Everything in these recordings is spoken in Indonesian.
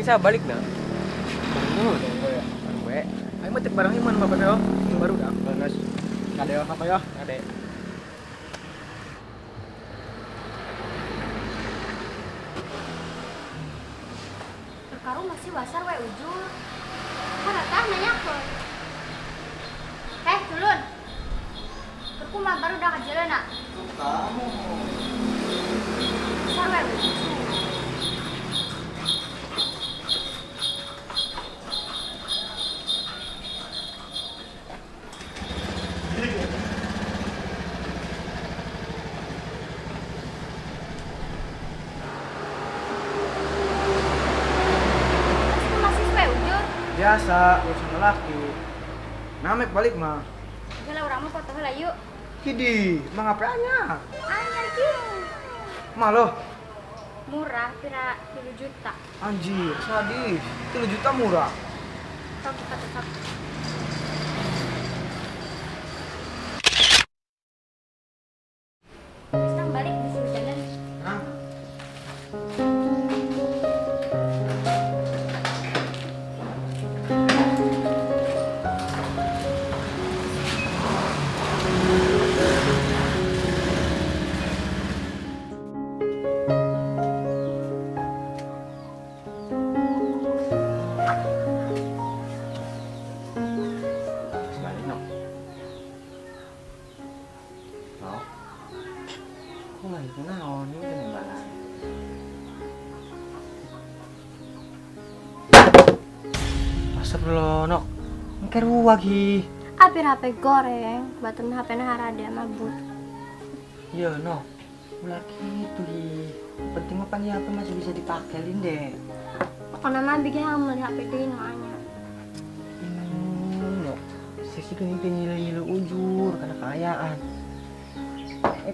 saya balik nah. Dong gue ya. Gue. Ayo metik barang iman bapak yo. Yang baru dah. Bagus. Ada yo apa yo? Ada. Terkaru masih wasar we ujul. Kan tah nanya aku. Culun. Terku mah baru dah kajalan nak. Kamu. Wasar we ujul. Biasa, urusan lelaki. Namek balik mah. Gila orang mah foto heula yuk. Hidi, mah ngapainnya? Anyar kieu. Malo, Murah kira 3 juta. anjir, sadis. 3 juta murah. Sok kita tetap. Sekarang balik di sini jalan. Hah? Balik no. No. Kok lagi kunaon ini kan balas. Astagfirullah, nok. Engke lagi. Apir HP goreng, batun HP na harade mabut. Iya, nok. Ulah gitu, Hi. Penting mah pan HP masih bisa dipakelin deh. Pokoknya mah bikin hamil HP deui nu anyar. Nok. Sisi geuning teh ngilu-ngilu ujur karena kayaan.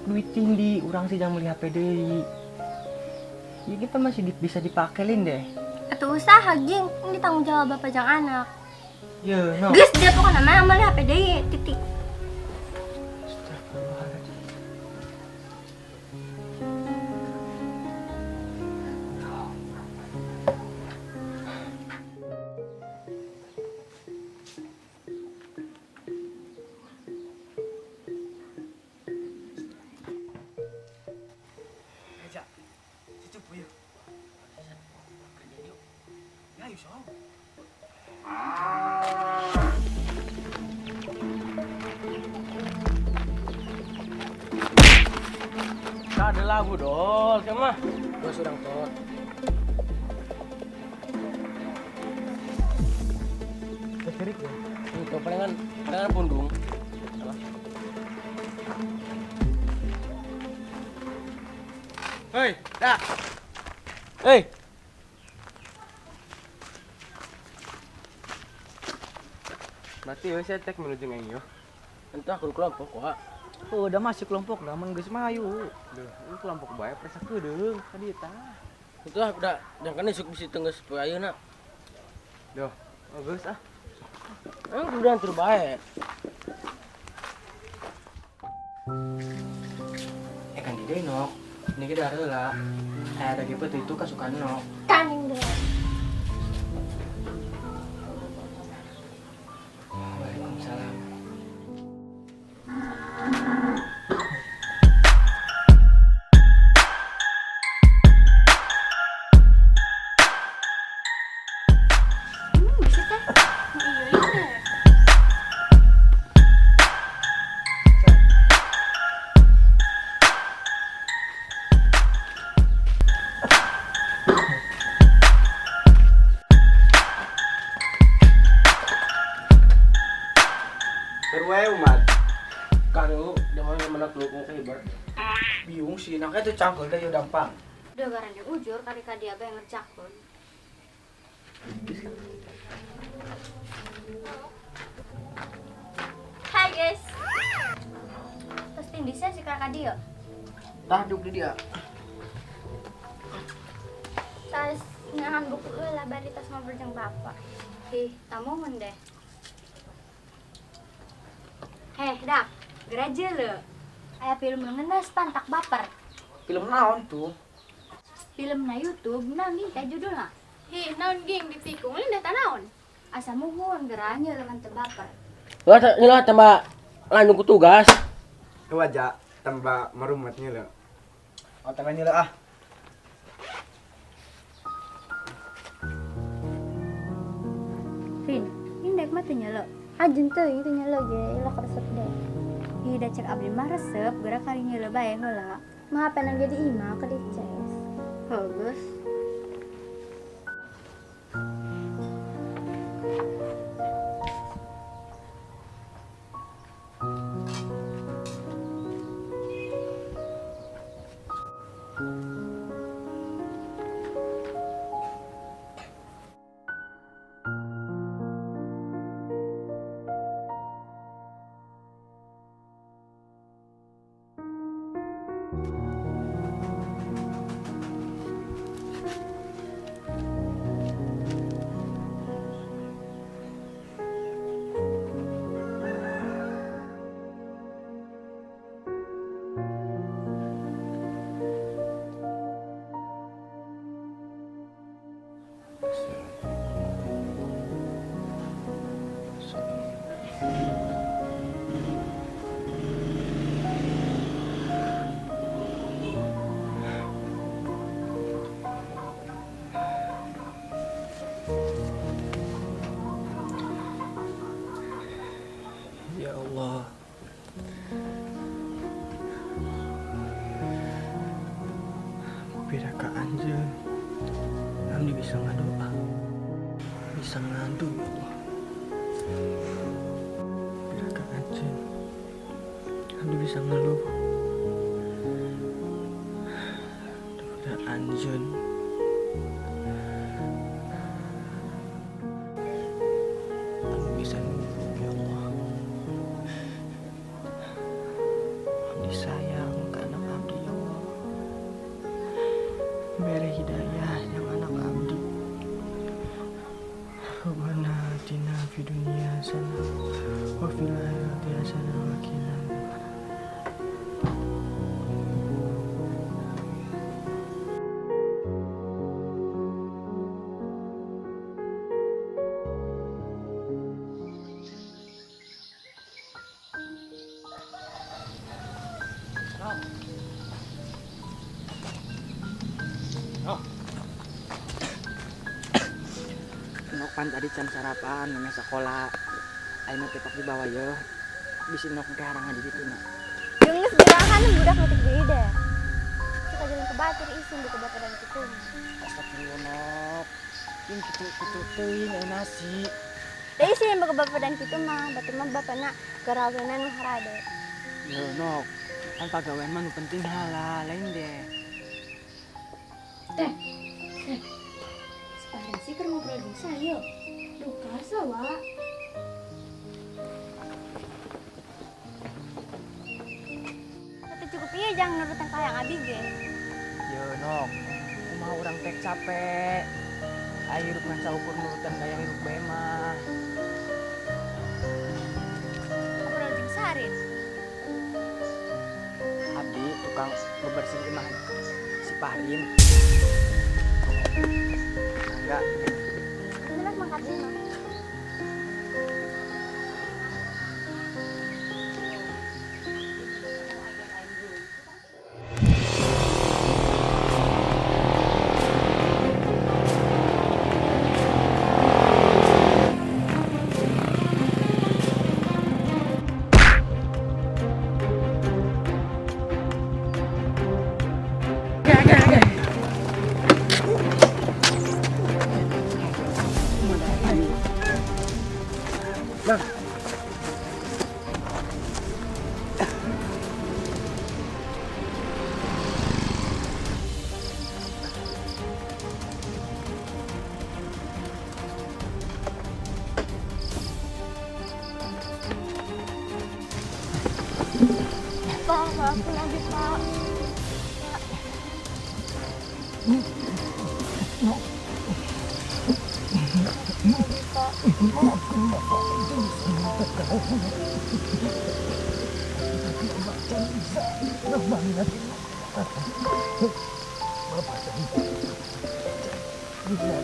Duit tinggi, urang sih jangan beli HP deui. Ya kita masih bisa dipakelin deh. Atuh usaha jeung, ini tanggung jawab bapak jeung anak. Iya, nok. Geus dia pokoknya mah hamil HP deui titik. Astagfirullahaladzim. Aja, situ puyuh. Kerja yuk. Ya, yuk, soal. Tak ada lagu dol, kemah. Gua surang tot. Kecirik ya. Itu palingan pundung. Hei, dak. Hei. Berarti ya saya tek menuju ngeng yo. Entah aku kelompok kok. Oh, udah masuk kelompok dah mun geus mayu. Duh, ini kelompok bae perasa kedeung tadi tah. Itu udah yang kan isuk bisi tenggeus ayeuna. Duh, bagus ah. Udah terbaik. Kan di deui nok. Ini kita heula. Ada gitu itu kasukan nok. Kaning deh. Waalaikumsalam. Bisa teh. Iya deh. Berwae umat. Kanu zaman menak lu ke ibar. Biung sih naknya tuh cangkel teh gampang. Udah garannya ujur kali ka dia bae ngerjakkeun. Hai guys. Pasti bisa si kakak dia. Tah duk di dia. Tas ngahan buku lah bari tas ngobrol jeung bapak. Ih, tamu mun deh. Heh, dak. Geraje le. Aya film ngeungeus pantak baper. Film naon tuh? Film na YouTube, naon teh judulna? Hi, naon ging dipikung ini dah tanaon. Asa muhun geranya laman tebakar. Wah, nyelah tambah lanjut ku tugas. Wajah tambah merumatnya lah. Oh tangannya lah ah. Rin, indek mah teu nyelo. Ajun teuing teu nyelo ge, lo resep deh. Hi da cek abdi mah resep, geura kali nyelo bae heula. Mah penang jadi imah ke dices. Bagus. Ya Allah. Beda ka anjeun. Abdi bisa ngadoa. Bisa ngadu ya Allah. Beda ka anjeun. Abdi bisa ngeluh. Beda anjeun. Abdi bisa ngeluh ya Allah. Abdi sayang ke anak abdi ya Allah. Beri hidayah yang anak abdi. Rabbana atina fid dunya hasanah wa fil akhirati hasanah wa qina adzabannar. Nokan tadi can sarapan nge sekolah. Ayeuna tepak di bawah yeuh. Bisi nok karangan di ditu na. Jeung geus gerahan budak nutik deui deh. Kita jalan ke batur isin di kebatur dan kitu. Astagfirullah nok. Yang kitu teuing aya nasi. Da isin ke batur dan kitu mah, batur mah bapana garawenan nu harade. Yo nok. Kan pagawean mah nu penting halal lain deh. Sekarang sih keur ngobrol jeung saya. Duh, karsa wa. Tapi cukup ieu jang nurutan ka hayang abi ge. Yo nok. Kumaha urang teh capek. Ayo hirup ngan saukur nurutan gaya hirup bae mah. Ngobrol jeung Sarin. Abdi tukang bebersih imah si Parin. Enggak. Jelas mangkat imah. Pak, maafin abi, Pak. Wah.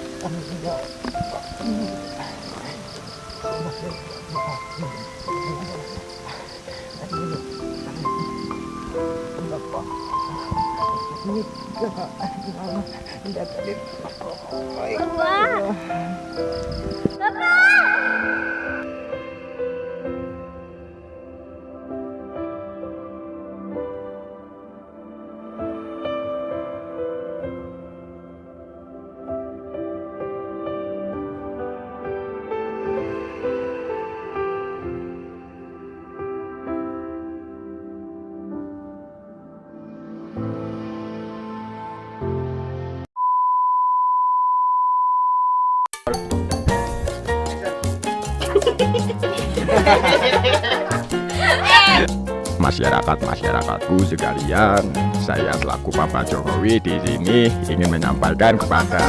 Masyarakat-masyarakatku sekalian, saya selaku Bapak Jokowi di sini ingin menyampaikan kepada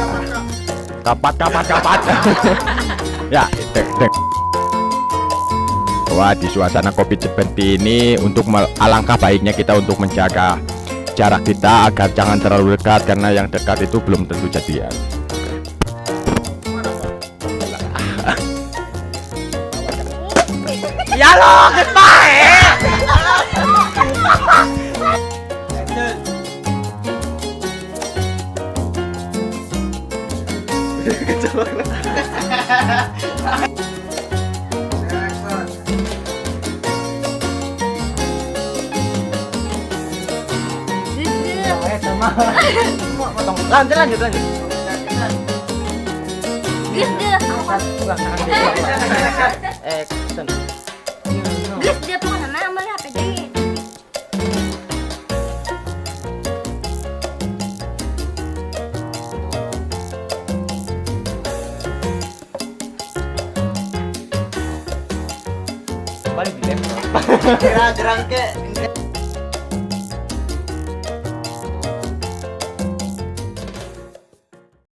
kapat ya bahwa di suasana Covid seperti ini alangkah baiknya kita untuk menjaga jarak kita agar jangan terlalu dekat karena yang dekat itu belum tentu jadian. Ya lo, goodbye. Lanjut. Gus deh. Action. Gus deh pokoknya mah ambil HP deui. Balik di laptop. Kira-kira ke